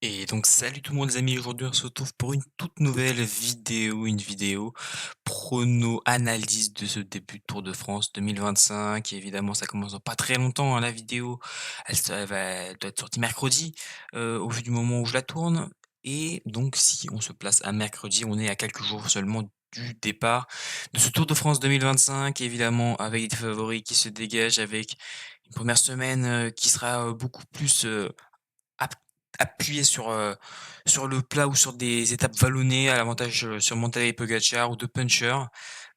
Et donc salut tout le monde les amis, aujourd'hui on se retrouve pour une toute nouvelle vidéo, une vidéo prono analyse de ce début de Tour de France 2025. Et évidemment ça commence dans pas très longtemps, hein, la vidéo, elle doit être sortie mercredi, au vu du moment où je la tourne. Et donc si on se place à mercredi, on est à quelques jours seulement du départ de ce Tour de France 2025, évidemment avec des favoris qui se dégagent, avec une première semaine qui sera beaucoup plus Ap appuyé sur le plat ou sur des étapes vallonnées à l'avantage, sur Montana et Pogacar ou de puncher.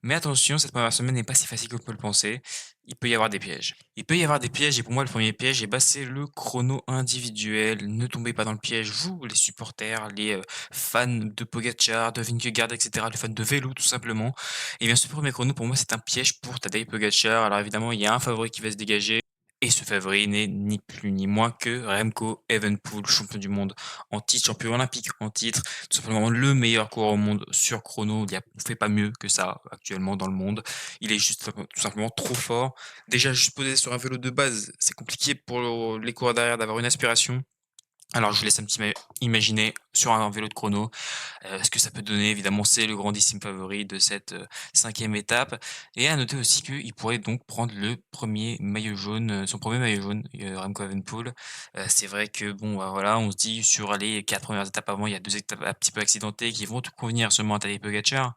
Mais attention, cette première semaine n'est pas si facile qu'on peut le penser. Il peut y avoir des pièges. Il peut y avoir des pièges et pour moi le premier piège, bah, c'est le chrono individuel. Ne tombez pas dans le piège, vous les supporters, les, fans de Pogacar, de Vingegaard et cetera, les fans de vélo tout simplement. Et bien ce premier chrono pour moi c'est un piège pour Tadej Pogacar. Alors évidemment, il y a un favori qui va se dégager. Et ce favori n'est ni plus ni moins que Remco Evenepoel, champion du monde en titre, champion olympique en titre, tout simplement le meilleur coureur au monde sur chrono. On fait pas mieux que ça actuellement dans le monde. Il est juste tout simplement trop fort. Déjà, juste posé sur un vélo de base, c'est compliqué pour les coureurs derrière d'avoir une aspiration. Alors je vous laisse un petit imaginer sur un vélo de chrono. Ce que ça peut donner, évidemment, c'est le grandissime favori de cette, 5e étape. Et à noter aussi qu'il pourrait donc prendre le premier maillot jaune, son premier maillot jaune, Remco Evenepoel. C'est vrai que bon, bah, voilà, on se dit sur les 4 premières étapes avant, il y a 2 étapes un petit peu accidentées qui vont tout convenir seulement à Tadej Pogacar.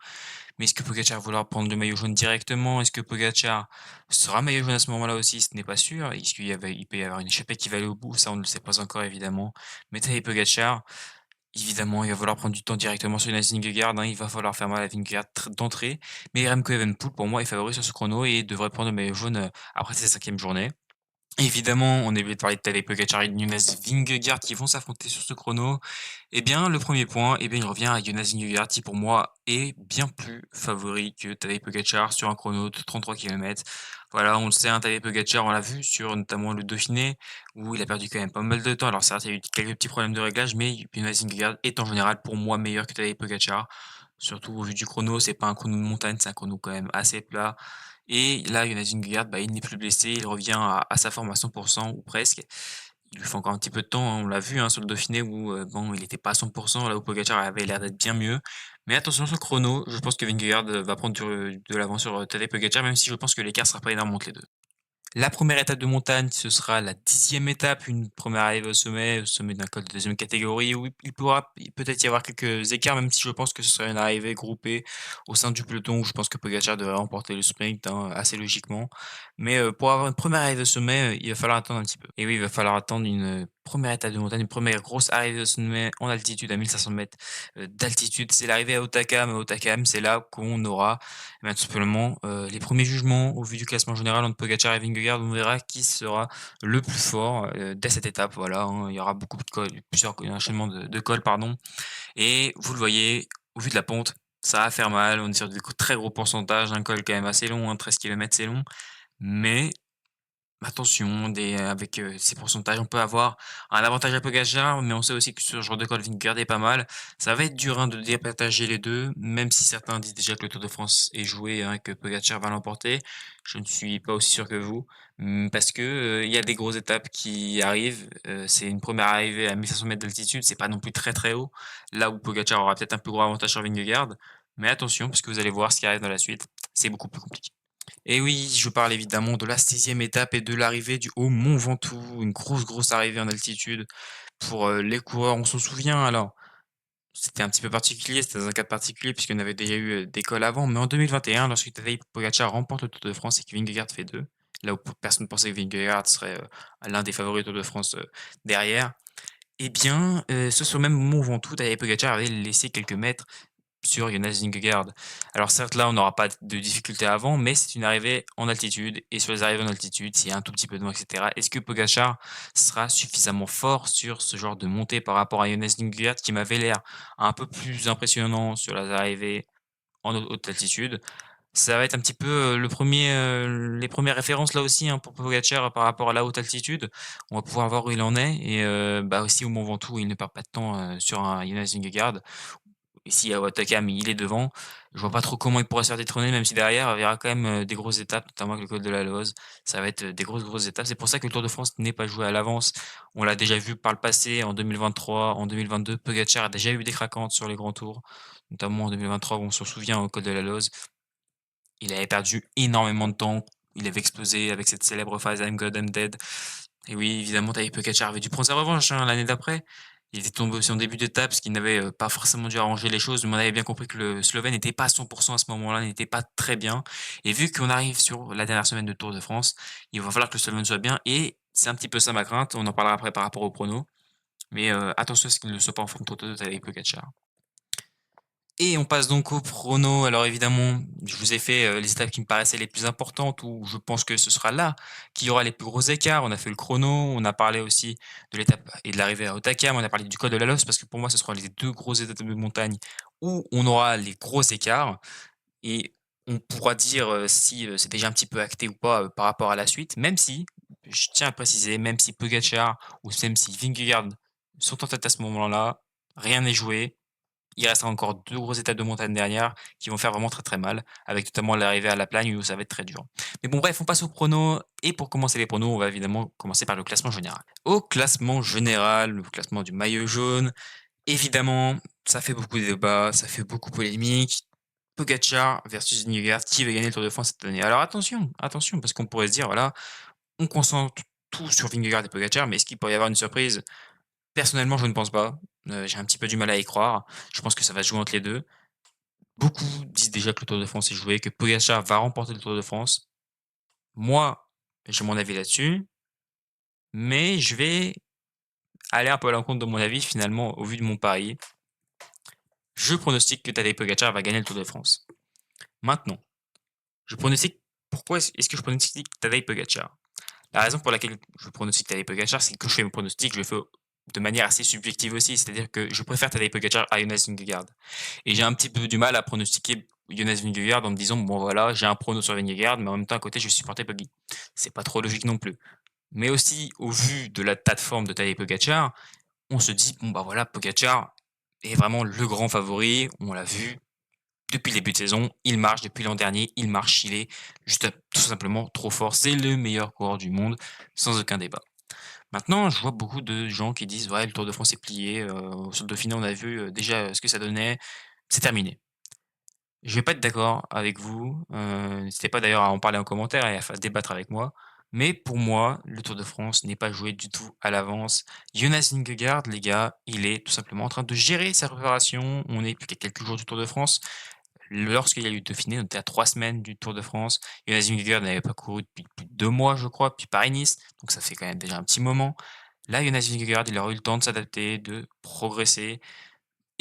Mais est-ce que Pogacar va vouloir prendre le maillot jaune directement? Est-ce que Pogacar sera maillot jaune à ce moment-là aussi? Ce n'est pas sûr. Est-ce il peut y avoir une échappée qui va aller au bout? Ça, on ne le sait pas encore évidemment. Mais Tadej Pogacar, évidemment, il va falloir prendre du temps directement sur Jonas Vingegaard, hein, il va falloir faire mal à Vingegaard d'entrée. Mais Remco Evenepoel, pour moi, est favori sur ce chrono et devrait prendre le maillot jaune, après sa 5e journée. Évidemment, on est obligé de parler de Tadej Pogacar et de Jonas Vingegaard qui vont s'affronter sur ce chrono. Eh bien, le premier point, eh bien, il revient à Jonas Vingegaard qui, pour moi, est bien plus favori que Tadej Pogacar sur un chrono de 33 kilomètres. Voilà, on le sait, hein, Tadej Pogacar, on l'a vu sur notamment le Dauphiné, où il a perdu quand même pas mal de temps. Alors certes, il y a eu quelques petits problèmes de réglage, mais Jonas Vingegaard est en général, pour moi, meilleur que Tadej Pogacar. Surtout au vu du chrono, c'est pas un chrono de montagne, c'est un chrono quand même assez plat. Et là, Jonas Vingegaard, bah, il n'est plus blessé, il revient à sa forme à 100 ou presque. Il lui faut encore un petit peu de temps, hein, on l'a vu, hein, sur le Dauphiné où, bon, il était pas à 100 là où Pogacar avait l'air d'être bien mieux. Mais attention sur le chrono, je pense que Vingegaard, va prendre de l'avance sur, Tadej Pogacar, même si je pense que l'écart sera pas énorme entre les 2. La première étape de montagne, ce sera la 10e étape, une première arrivée au sommet d'un col de 2e catégorie où il pourra peut-être y avoir quelques écarts, même si je pense que ce sera une arrivée groupée au sein du peloton où je pense que Pogacar devrait remporter le sprint, hein, assez logiquement. Mais, pour avoir une première arrivée au sommet, il va falloir attendre un petit peu. Et oui, il va falloir attendre une, première étape de montagne, une première grosse arrivée au sommet en altitude à 1 500 mètres d'altitude. C'est l'arrivée à Hautacam. À Hautacam, c'est là qu'on aura eh bien, tout simplement, les premiers jugements au vu du classement général entre Pogacar et Vingegaard, on verra qui sera le plus fort, dès cette étape, voilà, hein. Il y aura beaucoup de cols, plusieurs un enchaînement de cols, pardon. Et vous le voyez, au vu de la pente, ça va faire mal. On est sur des très gros pourcentages, un col quand même assez long, hein, 13 kilomètres, c'est long. Mais attention, avec, ces pourcentages, on peut avoir un avantage à Pogacar, mais on sait aussi que sur ce genre de col, Vingegaard est pas mal. Ça va être dur, hein, de départager les 2, même si certains disent déjà que le Tour de France est joué, hein, que Pogacar va l'emporter. Je ne suis pas aussi sûr que vous, parce que, il y a des grosses étapes qui arrivent. C'est une première arrivée à 1 500 mètres d'altitude, c'est pas non plus très, très haut. Là où Pogacar aura peut-être un plus gros avantage sur Vingegaard, mais attention parce que vous allez voir ce qui arrive dans la suite, c'est beaucoup plus compliqué. Et oui, je parle évidemment de la 6e étape et de l'arrivée du haut Mont Ventoux, une grosse, grosse arrivée en altitude pour, les coureurs. On s'en souvient alors, c'était un petit peu particulier, c'était dans un cadre particulier puisqu'on avait déjà eu, des cols avant, mais en 2021, lorsque Tadej Pogacar remporte le Tour de France et que Vingegaard fait 2, là où personne ne pensait que Vingegaard serait, l'un des favoris du Tour de France, derrière, eh bien, sur ce même Mont Ventoux, Tadej Pogacar avait laissé quelques mètres sur Jonas Vingegaard. Alors certes, là, on n'aura pas de difficulté avant, mais c'est une arrivée en altitude et sur les arrivées en altitude, s'il y a un tout petit peu de vent et cetera, est-ce que Pogacar sera suffisamment fort sur ce genre de montée par rapport à Jonas Vingegaard qui m'avait l'air un peu plus impressionnant sur les arrivées en haute altitude? Ça va être un petit peu, les premières références là aussi, hein, pour Pogacar par rapport à la haute altitude. On va pouvoir voir où il en est et bah, aussi au Mont Ventoux, il ne perd pas de temps, sur un Jonas Vingegaard. Et si Takam il est devant, je vois pas trop comment il pourra se faire détrôner, même si derrière, il y aura quand même, des grosses étapes, notamment avec le col de la Loze. Ça va être, des grosses étapes. C'est pour ça que le Tour de France n'est pas joué à l'avance. On l'a déjà vu par le passé en 2023, en 2022. Pogacar a déjà eu des craquantes sur les grands tours, notamment en 2023 où on s'en souvient au col de la Loze. Il avait perdu énormément de temps. Il avait explosé avec cette célèbre phase I'm God, I'm Dead. Et oui, évidemment, Tadej Pogacar avait dû prendre sa revanche, hein, l'année d'après. Il était tombé aussi en début d'étape, ce qui n'avait pas forcément dû arranger les choses. Mais on avait bien compris que le Slovène n'était pas à 100% à ce moment-là, n'était pas très bien. Et vu qu'on arrive sur la dernière semaine de Tour de France, il va falloir que le Slovène soit bien. Et c'est un petit peu ça ma crainte. On en parlera après par rapport au prono. Mais attention à ce qu'il ne soit pas en forme trop tôt de Tadej Pogacar. Et on passe donc au prono. Alors évidemment, je vous ai fait, les étapes qui me paraissaient les plus importantes, où je pense que ce sera là qu'il y aura les plus gros écarts. On a fait le chrono, on a parlé aussi de l'étape et de l'arrivée à Hautacam, on a parlé du col de la Loze parce que pour moi, ce sera les 2 grosses étapes de montagne où on aura les gros écarts et on pourra dire, si, c'est déjà un petit peu acté ou pas, par rapport à la suite. Même si, je tiens à préciser, même si Pogacar ou même si Vingegaard sont en tête à ce moment-là, rien n'est joué. Il restera encore 2 grosses étapes de montagne derrière qui vont faire vraiment très, très mal, avec notamment l'arrivée à la Plagne où ça va être très dur. Mais bon bref, on passe aux pronos et pour commencer les pronos, on va évidemment commencer par le classement général. Au classement général, le classement du maillot jaune, évidemment, ça fait beaucoup de débats, ça fait beaucoup polémique. Pogacar versus Vingegaard, qui va gagner le Tour de France cette année? Alors attention, parce qu'on pourrait se dire, voilà, on concentre tout sur Vingegaard et Pogacar, mais est-ce qu'il pourrait y avoir une surprise? Personnellement, je ne pense pas. J'ai un petit peu du mal à y croire. Je pense que ça va se jouer entre les 2. Beaucoup disent déjà que le Tour de France est joué, que Pogacar va remporter le Tour de France. Moi, j'ai mon avis là-dessus, mais je vais aller un peu à l'encontre de mon avis finalement au vu de mon pari. Je pronostique que Tadej Pogacar va gagner le Tour de France. Maintenant, je pronostique pourquoi est-ce que je pronostique Tadej Pogacar? La raison pour laquelle je pronostique Tadej Pogacar, c'est que quand je fais mon pronostic, je le fais de manière assez subjective aussi, c'est-à-dire que je préfère Tadej Pogacar à Jonas Vingegaard. Et j'ai un petit peu du mal à pronostiquer Jonas Vingegaard en me disant bon voilà, j'ai un prono sur Vingegaard, mais en même temps à côté je vais supporter Poggi. C'est pas trop logique non plus. Mais aussi au vu de la tas de forme de Tadej Pogacar, on se dit bon bah voilà, Pogacar est vraiment le grand favori, on l'a vu depuis le début de saison, il marche depuis l'an dernier, il marche, il est juste tout simplement trop fort, c'est le meilleur coureur du monde, sans aucun débat. Maintenant, je vois beaucoup de gens qui disent ouais, le Tour de France est plié, sur le Dauphiné on a vu déjà ce que ça donnait, c'est terminé. Je vais pas être d'accord avec vous, n'hésitez pas d'ailleurs à en parler en commentaire et à faire débattre avec moi. Mais pour moi, le Tour de France n'est pas joué du tout à l'avance. Jonas Vingegaard, les gars, il est tout simplement en train de gérer sa préparation. On est plus qu'à quelques jours du Tour de France. Lorsqu'il y a eu le Dauphiné, on était à 3 semaines du Tour de France. Jonas Vingegaard n'avait pas couru depuis plus de 2 mois, je crois, depuis Paris-Nice, donc ça fait quand même déjà un petit moment. Là, Jonas Vingegaard, il aura eu le temps de s'adapter, de progresser.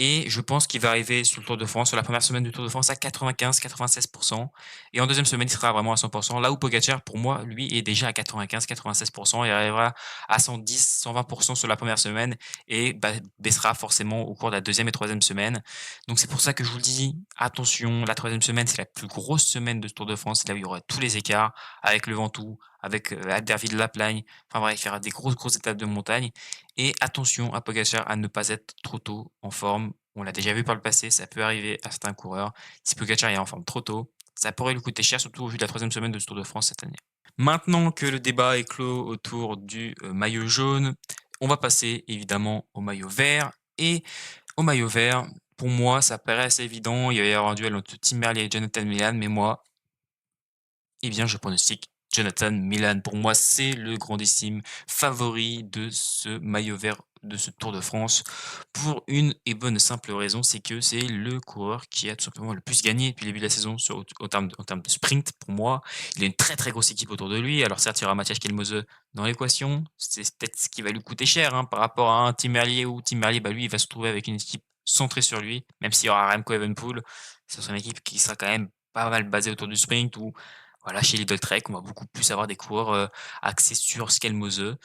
Et je pense qu'il va arriver sur le Tour de France, sur la première semaine du Tour de France à 95-96% et en deuxième semaine, il sera vraiment à 100%. Là où Pogacar, pour moi, lui, est déjà à 95-96%. Il arrivera à 110-120% sur la première semaine et baissera forcément au cours de la deuxième et troisième semaine. Donc c'est pour ça que je vous le dis, attention, la troisième semaine, c'est la plus grosse semaine de ce Tour de France. C'est là où il y aura tous les écarts avec le Ventoux, avec Alderville-Laplagne. Enfin bref, il y aura des grosses étapes de montagne. Et attention à Pogacar à ne pas être trop tôt en forme. On l'a déjà vu par le passé, ça peut arriver à certains coureurs. Si Pogacar est en forme trop tôt, ça pourrait lui coûter cher, surtout au vu de la troisième semaine de ce Tour de France cette année. Maintenant que le débat est clos autour du maillot jaune, on va passer évidemment au maillot vert. Et au maillot vert, pour moi, ça paraît assez évident. Il va y avoir un duel entre Tim Merlier et Jonathan Milan, mais moi, eh bien, je pronostique Jonathan Milan. Pour moi, c'est le grandissime favori de ce maillot vert de ce Tour de France pour une et bonne et simple raison, c'est que c'est le coureur qui a tout simplement le plus gagné depuis le début de la saison en termes de sprint pour moi. Il a une très, très grosse équipe autour de lui. Alors certes, il y aura Mathias Kelmose dans l'équation. C'est peut-être ce qui va lui coûter cher, hein, par rapport à un Tim Merlier où Tim Merlier, bah, lui, il va se trouver avec une équipe centrée sur lui, même s'il y aura Remco Evenepoel. Ce sera une équipe qui sera quand même pas mal basée autour du sprint où voilà, chez Lidl Trek, on va beaucoup plus avoir des coureurs, axés sur Skelmose.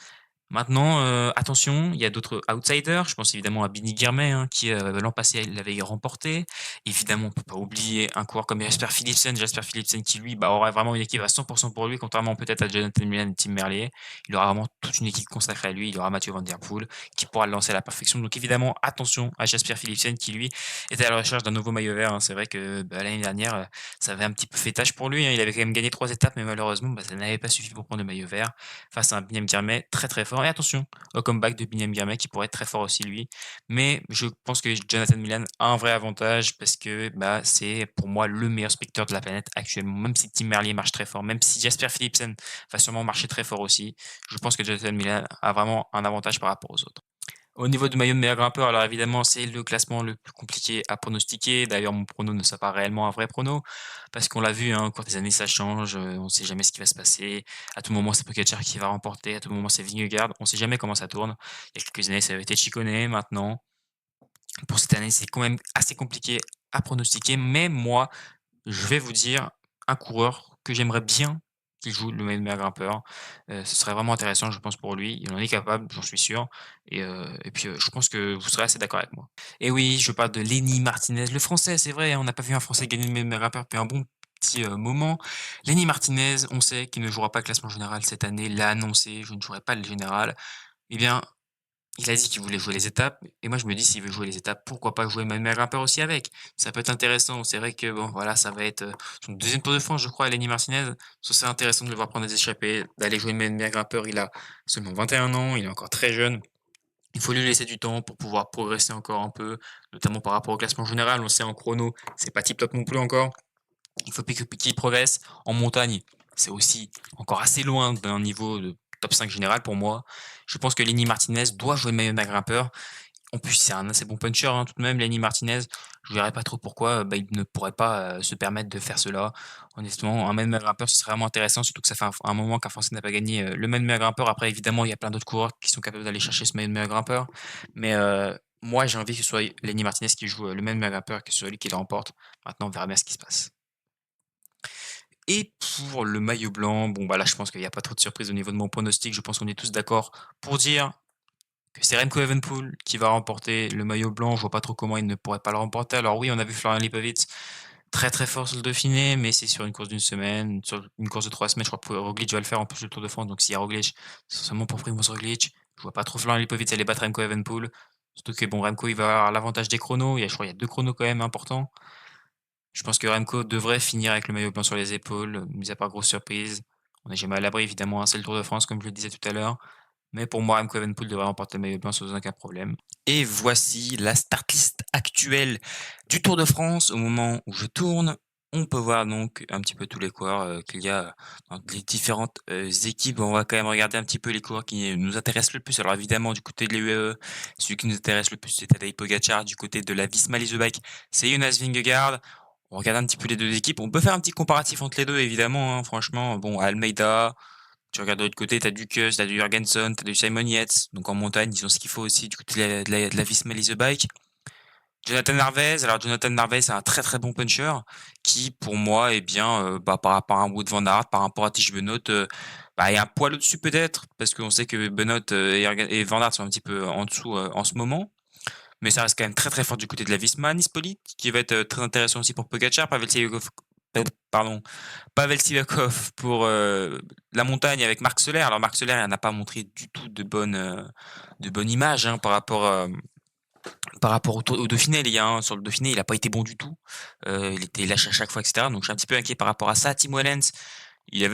Maintenant, attention, il y a d'autres outsiders. Je pense évidemment à Billy Guermet, hein, qui, l'an passé l'avait remporté. Évidemment, on peut pas oublier un coureur comme Jasper Philipsen. Jasper Philipsen qui lui, bah, aura vraiment une équipe à 100 pour lui, contrairement peut-être à Jonathan Milan et Tim Merlier. Il aura vraiment toute une équipe consacrée à lui. Il aura Mathieu Van Der Poel qui pourra le lancer à la perfection. Donc évidemment, attention à Jasper Philipsen qui lui était à la recherche d'un nouveau maillot vert, hein. C'est vrai que, bah, l'année dernière, ça avait un petit peu fait tâche pour lui, hein. Il avait quand même gagné 3 étapes, mais malheureusement, bah, ça n'avait pas suffi pour prendre le maillot vert face à un Biniam Guermet très, très fort. Et attention au comeback de Biniam Guermet qui pourrait être très fort aussi lui. Mais je pense que Jonathan Milan a un vrai avantage parce que, bah, c'est pour moi le meilleur spectateur de la planète actuellement. Même si Tim Merlier marche très fort, même si Jasper Philipsen va sûrement marcher très fort aussi, je pense que Jonathan Milan a vraiment un avantage par rapport aux autres. Au niveau du maillot de meilleur grimpeur, alors évidemment, c'est le classement le plus compliqué à pronostiquer. D'ailleurs, mon prono ne sera pas réellement un vrai prono, parce qu'on l'a vu, hein, au cours des années, ça change, on ne sait jamais ce qui va se passer. À tout moment, c'est Pogacar qui va remporter, à tout moment, c'est Vingegaard. On ne sait jamais comment ça tourne. Il y a quelques années, ça avait été Chicone. Maintenant, pour cette année, c'est quand même assez compliqué à pronostiquer. Mais moi, je vais vous dire un coureur que j'aimerais bien qu'il joue le meilleur grimpeur. Ce serait vraiment intéressant, je pense, pour lui. Il en est capable, j'en suis sûr et puis, je pense que vous serez assez d'accord avec moi. Et oui, je parle de Lenny Martinez, le Français, c'est vrai, on n'a pas vu un Français gagner le meilleur grimpeur depuis un bon petit, moment. Lenny Martinez, on sait qu'il ne jouera pas le classement général cette année, l'a annoncé: «Je ne jouerai pas le général». Eh bien, il a dit qu'il voulait jouer les étapes et moi je me dis s'il veut jouer les étapes, pourquoi pas jouer même grimpeur aussi avec? Ça peut être intéressant. C'est vrai que bon voilà, ça va être, son 2e Tour de France je crois, Lenny Martinez. Ce serait intéressant de le voir prendre des échappées, d'aller jouer même grimpeur. Il a seulement 21 ans, il est encore très jeune. Il faut lui laisser du temps pour pouvoir progresser encore un peu, notamment par rapport au classement général. On sait en chrono, c'est pas tip top non plus encore. Il faut qu'il progresse. En montagne, c'est aussi encore assez loin d'un niveau de top 5 général pour moi. Je pense que Lenny Martinez doit jouer le maillot d'un grimpeur. En plus, c'est un assez bon puncher, hein, tout de même, Lenny Martinez. Je ne verrais pas trop pourquoi, bah, il ne pourrait pas, se permettre de faire cela. Honnêtement, un même grimpeur, ce serait vraiment intéressant, surtout que ça fait un moment qu'un Français n'a pas gagné, le même meilleur grimpeur. Après, évidemment, il y a plein d'autres coureurs qui sont capables d'aller chercher ce meilleur grimpeur. Mais, moi, j'ai envie que ce soit Lenny Martinez qui joue, le même meilleur grimpeur, que ce soit lui qui le remporte. Maintenant, on verra bien ce qui se passe. Et pour le maillot blanc, bon, bah, là, je pense qu'il y a pas trop de surprise au niveau de mon pronostic. Je pense qu'on est tous d'accord pour dire que c'est Remco Evenepoel qui va remporter le maillot blanc. Je vois pas trop comment il ne pourrait pas le remporter. Alors oui, on a vu Florian Lipovitz très, très fort sur le Dauphiné, mais c'est sur une course d'une semaine, sur une course de 3 semaines. Je crois que Roglic va le faire en plus le Tour de France. Donc s'il y a Roglic, c'est seulement pour Primoz Roglic. Je vois pas trop Florian Lipovitz aller battre Remco Evenepoel. Surtout que bon, Remco, il va avoir l'avantage des chronos. Je crois qu'il y a 2 chronos quand même importants. Je pense que Remco devrait finir avec le maillot blanc sur les épaules, mis à part grosse surprise. On n'est jamais à l'abri évidemment, hein, c'est le Tour de France comme je le disais tout à l'heure. Mais pour moi, Remco Evenepoel devrait remporter le maillot blanc sans aucun problème. Et voici la start list actuelle du Tour de France au moment où je tourne. On peut voir donc un petit peu tous les coureurs, qu'il y a dans les différentes, équipes. On va quand même regarder un petit peu les coureurs qui nous intéressent le plus. Alors évidemment du côté de l'UAE, celui qui nous intéresse le plus c'est Tadej Pogacar. Du côté de la Visma Lease Bike, c'est Jonas Vingegaard. On regarde un petit peu les 2 équipes. On peut faire un petit comparatif entre les 2 évidemment, hein, franchement. Bon, Almeida, tu regardes de l'autre côté, tu as du Kuss, tu as du Jorgenson, tu as du Simon Yates. Donc en montagne, ils ont ce qu'il faut aussi du côté de la Visma Lease Bike. Jonathan Narvaez, alors Jonathan Narvaez, c'est un très très bon puncher qui, pour moi, est bien, bah, par rapport à un Wout van Aert, par rapport à Tish Benoot, bah, il y a un poil au-dessus peut-être, parce qu'on sait que Benoot, et Van Aert sont un petit peu en dessous, en ce moment. Mais ça reste quand même très très fort du côté de la Visma, Nisspolit, qui va être très intéressant aussi pour Pogacar, pardon, Pavel Sivakov pour la montagne avec Marc Soler. Alors Marc Soler, il n'a pas montré du tout de bonne image hein, par rapport au Dauphiné, les gars. Hein. Sur le Dauphiné, il n'a pas été bon du tout. Il était lâche à chaque fois, etc. Donc je suis un petit peu inquiet par rapport à ça. Tim Wellens, il a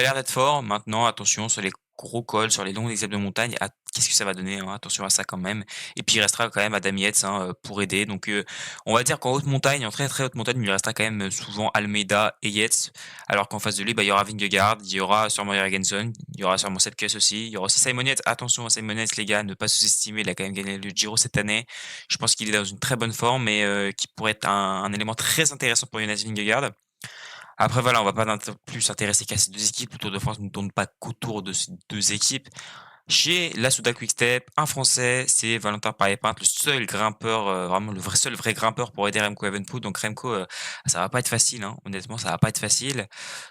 l'air d'être fort. Maintenant, attention sur les gros cols, sur les longues étapes de montagne. Qu'est-ce que ça va donner hein? Attention à ça quand même. Et puis il restera quand même Adam Yates hein, pour aider. Donc on va dire qu'en haute montagne, en très très haute montagne, il restera quand même souvent Almeida et Yates. Alors qu'en face de lui, bah, il y aura Vingegaard, il y aura sûrement Jorgenson, il y aura sûrement Sepp Kuss aussi. Il y aura aussi Simon Yates. Attention à Simon Yates, les gars, ne pas sous-estimer. Il a quand même gagné le Giro cette année. Je pense qu'il est dans une très bonne forme et qui pourrait être un élément très intéressant pour Jonas Vingegaard. Après voilà, on va pas plus s'intéresser qu'à ces 2 équipes. Le Tour de France ne tourne pas qu'autour de ces 2 équipes. Chez la Souda Quick-Step, un Français, c'est Valentin Paris-Pinte, le seul grimpeur, vraiment le seul vrai grimpeur pour aider Remco Evenepoel. Donc Remco, ça va pas être facile, hein, honnêtement, ça va pas être facile.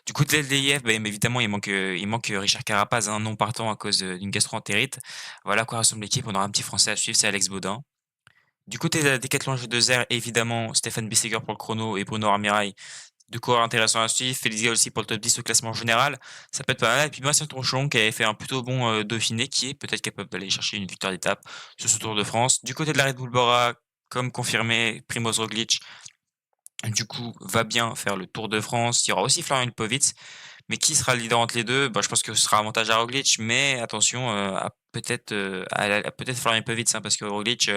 Du côté de l'LDIF, mais évidemment, il manque Richard Carapaz, non partant à cause, d'une gastro-entérite. Voilà à quoi ressemble l'équipe. On aura un petit Français à suivre, c'est Alex Baudin. Du côté de la Decathlon G2R, évidemment, Stéphane Bissegger pour le chrono et Bruno Armirail, 2 coureurs intéressants à suivre. Félix Gall aussi pour le top 10 au classement général, ça peut être pas mal. Et puis Bastien Tronchon qui avait fait un plutôt bon, Dauphiné, qui est peut-être capable d'aller chercher une victoire d'étape sur ce Tour de France. Du côté de la Red Bull Bora, comme confirmé, Primoz Roglic, du coup, va bien faire le Tour de France. Il y aura aussi Florian Ilpövitz, mais qui sera le leader entre les 2? Bah, je pense que ce sera avantage à Roglic, mais attention, à peut-être, peut-être Florian Ilpövitz, hein, parce que Roglic,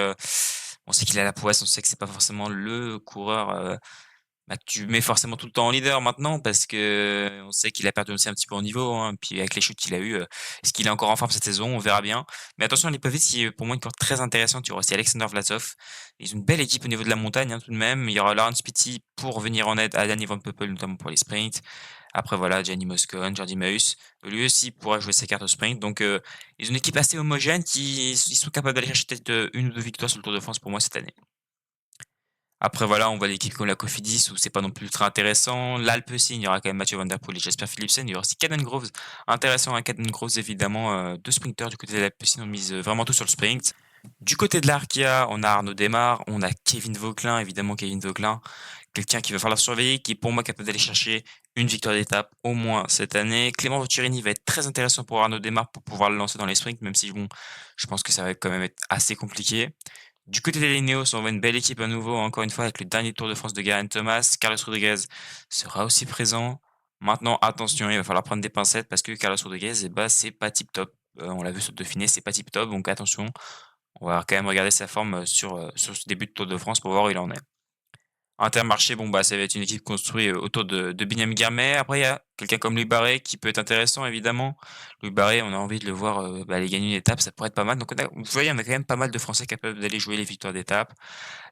on sait qu'il a la poisse, on sait que c'est pas forcément le coureur, bah, que tu mets forcément tout le temps en leader maintenant parce qu'on sait qu'il a perdu aussi un petit peu en niveau, hein. Puis avec les chutes qu'il a eues, est-ce qu'il est encore en forme cette saison? On verra bien. Mais attention, à l'Ipavie, c'est pour moi une course très intéressante. Il y aura aussi Alexander Vlasov. Ils ont une belle équipe au niveau de la montagne, hein, tout de même. Il y aura Laurent Spitty pour venir en aide à Danny Van Poppel, notamment pour les sprints. Après voilà, Gianni Moscon, Jordi Meus, lui aussi pourra jouer ses cartes au sprint. Donc ils ont une équipe assez homogène qui ils sont capables d'aller chercher peut-être, 1 ou 2 victoires sur le Tour de France pour moi cette année. Après voilà, on voit l'équipe comme la Cofidis où c'est pas non plus ultra intéressant. L'Alpecin, il y aura quand même Mathieu Van Der Poel et Jasper Philipsen. Il y aura aussi Caden Groves. Intéressant, hein, Caden Groves évidemment, 2 sprinters du côté de l'Alpecin. On mise, vraiment tout sur le sprint. Du côté de l'Arkia, on a Arnaud Démare, on a Kevin Vauquelin, évidemment Kevin Vauquelin, quelqu'un qui va falloir surveiller, qui est pour moi capable d'aller chercher une victoire d'étape au moins cette année. Clément Venturini va être très intéressant pour Arnaud Démare pour pouvoir le lancer dans les sprints, même si bon, je pense que ça va quand même être assez compliqué. Du côté des Ineos, on voit une belle équipe à nouveau, encore une fois, avec le dernier Tour de France de Geraint Thomas. Carlos Rodriguez sera aussi présent. Maintenant, attention, il va falloir prendre des pincettes parce que Carlos Rodriguez, eh ben, c'est pas tip top. On l'a vu sur le Dauphiné, c'est pas tip top, donc attention. On va quand même regarder sa forme sur ce début de Tour de France pour voir où il en est. Intermarché, bon, bah, ça va être une équipe construite autour de Binyam Guermet. Après, il y a quelqu'un comme Louis Barré qui peut être intéressant, évidemment. Louis Barré, on a envie de le voir bah, aller gagner une étape, ça pourrait être pas mal. Donc, vous voyez, on a quand même pas mal de Français capables d'aller jouer les victoires d'étape.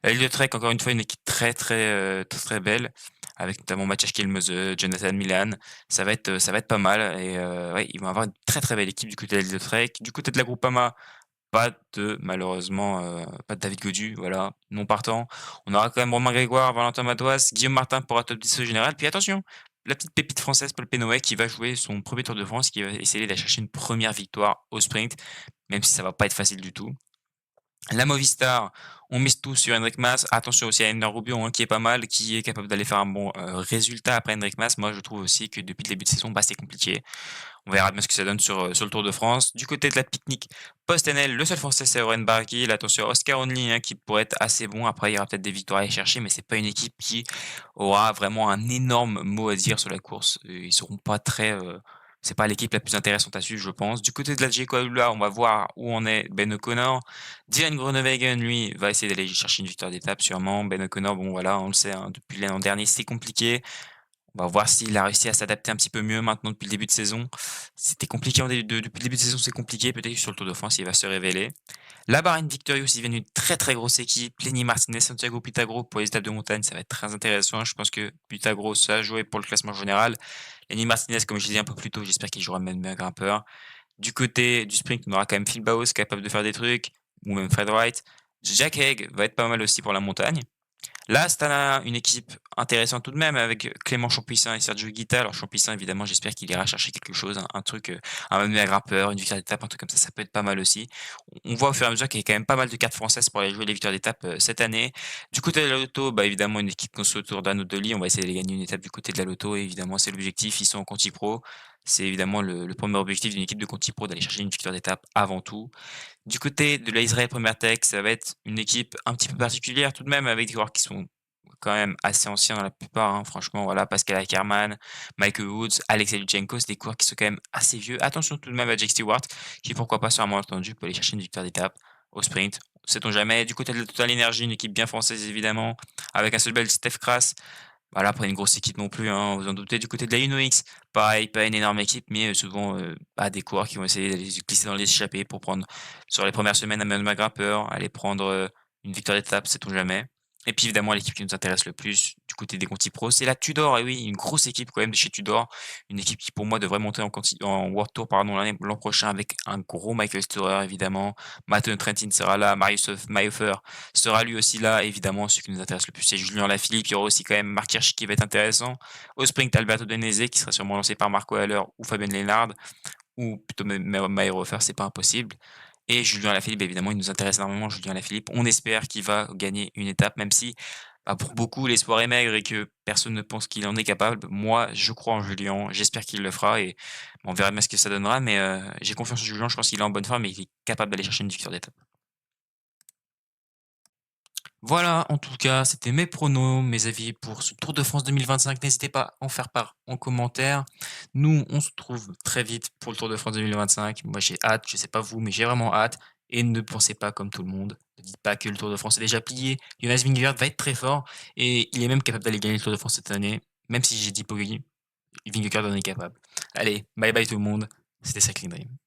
L'Aile de Trek, encore une fois, une équipe très, très, très, très belle, avec notamment Mathias Kielmose, Jonathan Milan. Ça va être pas mal. Et ouais, ils vont avoir une très, très belle équipe du côté de l'Aile de Trek. Du côté de la Groupama, pas de malheureusement, pas de David Gaudu, voilà, non partant. On aura quand même Romain Grégoire, Valentin Madouas, Guillaume Martin pour un top 10 au général. Puis attention, la petite pépite française Paul Pénoët qui va jouer son premier Tour de France, qui va essayer d'aller chercher une première victoire au sprint, même si ça va pas être facile du tout. La Movistar, on mise tout sur Enric Mas. Attention aussi à Ender Rubio, hein, qui est pas mal, qui est capable d'aller faire un bon, résultat après Enric Mas. Moi, je trouve aussi que depuis le début de saison, bah, c'est compliqué. On verra bien ce que ça donne sur le Tour de France. Du côté de la Picnic, post-NL, le seul Français, c'est Oren Barguil. Attention à Oscar Onley, hein, qui pourrait être assez bon. Après, il y aura peut-être des victoires à aller chercher, mais c'est pas une équipe qui aura vraiment un énorme mot à dire sur la course. Ils seront pas très, c'est pas l'équipe la plus intéressante à suivre, je pense. Du côté de la Jayco Alula, on va voir où en est Ben O'Connor. Dylan Groenewegen, lui, va essayer d'aller chercher une victoire d'étape, sûrement. Ben O'Connor, bon, voilà, on le sait, hein, depuis l'an dernier, c'est compliqué. On va voir s'il a réussi à s'adapter un petit peu mieux maintenant depuis le début de saison. C'était compliqué depuis le début de saison, c'est compliqué. Peut-être que sur le Tour de France, il va se révéler. La Bahreïn Victorious, ils viennent d'une très très grosse équipe. Lenny Martinez, Santiago Pitagro pour les étapes de montagne, ça va être très intéressant. Je pense que Pitagro, ça a joué pour le classement général. Lenny Martinez, comme je disais un peu plus tôt, j'espère qu'il jouera même bien grimpeur. Du côté du sprint, on aura quand même Phil Bauhaus capable de faire des trucs, ou même Fred Wright. Jack Haig va être pas mal aussi pour la montagne. L'Astana, une équipe intéressante tout de même avec Clément Champuissin et Sergio Higuita. Alors Champuissin, évidemment, j'espère qu'il ira chercher quelque chose, un truc, un manuel grimpeur, une victoire d'étape, un truc comme ça peut être pas mal aussi. On voit au fur et à mesure qu'il y a quand même pas mal de cartes françaises pour aller jouer les victoires d'étape, cette année. Du côté de la Lotto, bah, évidemment, une équipe construite autour d'Arnaud Delis. On va essayer de gagner une étape du côté de la Lotto, évidemment, c'est l'objectif. Ils sont en Conti Pro. C'est évidemment le 1er objectif d'une équipe de Conti Pro d'aller chercher une victoire d'étape avant tout. Du côté de la Israel Premier Tech, ça va être une équipe un petit peu particulière tout de même avec des joueurs qui sont quand même assez anciens dans la plupart, hein. Franchement, voilà, Pascal Ackermann, Michael Woods, Alexei Lutsenko, c'est des coureurs qui sont quand même assez vieux. Attention tout de même à Jake Stewart, qui pourquoi pas sera moins entendu peut aller chercher une victoire d'étape au sprint. Sait-on jamais. Du côté de la Total Energy, une équipe bien française évidemment, avec un seul bel Steph Kras. Voilà, pas une grosse équipe non plus, hein, vous en doutez. Du côté de la UNOX, pareil, pas une énorme équipe, mais souvent des coureurs qui vont essayer d'aller se glisser dans les échappées pour prendre sur les premières semaines un manuel grimpeur, aller prendre une victoire d'étape, sait-on jamais. Et puis évidemment, l'équipe qui nous intéresse le plus du côté des Conti Pro, c'est la Tudor. Et oui, une grosse équipe quand même de chez Tudor. Une équipe qui pour moi devrait monter en World Tour pardon, l'an prochain avec un gros Michael Storer évidemment. Matteo Trentin sera là, Marius Mayhofer sera lui aussi là. Évidemment, ce qui nous intéresse le plus, c'est Julien Lafilippe. Il y aura aussi quand même Marc Hirschi qui va être intéressant. Au sprint, Alberto Denese qui sera sûrement lancé par Marco Haller ou Fabien Leonard. Ou plutôt Mayhofer, c'est pas impossible. Et Julien Lafilippe, évidemment, il nous intéresse énormément, Julien Lafilippe. On espère qu'il va gagner une étape, même si, bah, pour beaucoup, l'espoir est maigre et que personne ne pense qu'il en est capable. Moi, je crois en Julien, j'espère qu'il le fera et on verra bien ce que ça donnera, mais j'ai confiance en Julien, je pense qu'il est en bonne forme et il est capable d'aller chercher une victoire d'étape. Voilà, en tout cas, c'était mes pronos, mes avis pour ce Tour de France 2025. N'hésitez pas à en faire part en commentaire. Nous, on se retrouve très vite pour le Tour de France 2025. Moi, j'ai hâte, je sais pas vous, mais j'ai vraiment hâte. Et ne pensez pas comme tout le monde. Ne dites pas que le Tour de France est déjà plié. Jonas Vingegaard va être très fort et il est même capable d'aller gagner le Tour de France cette année. Même si j'ai dit Poggi, Vingegaard en est capable. Allez, bye bye tout le monde. C'était Cycling Dream.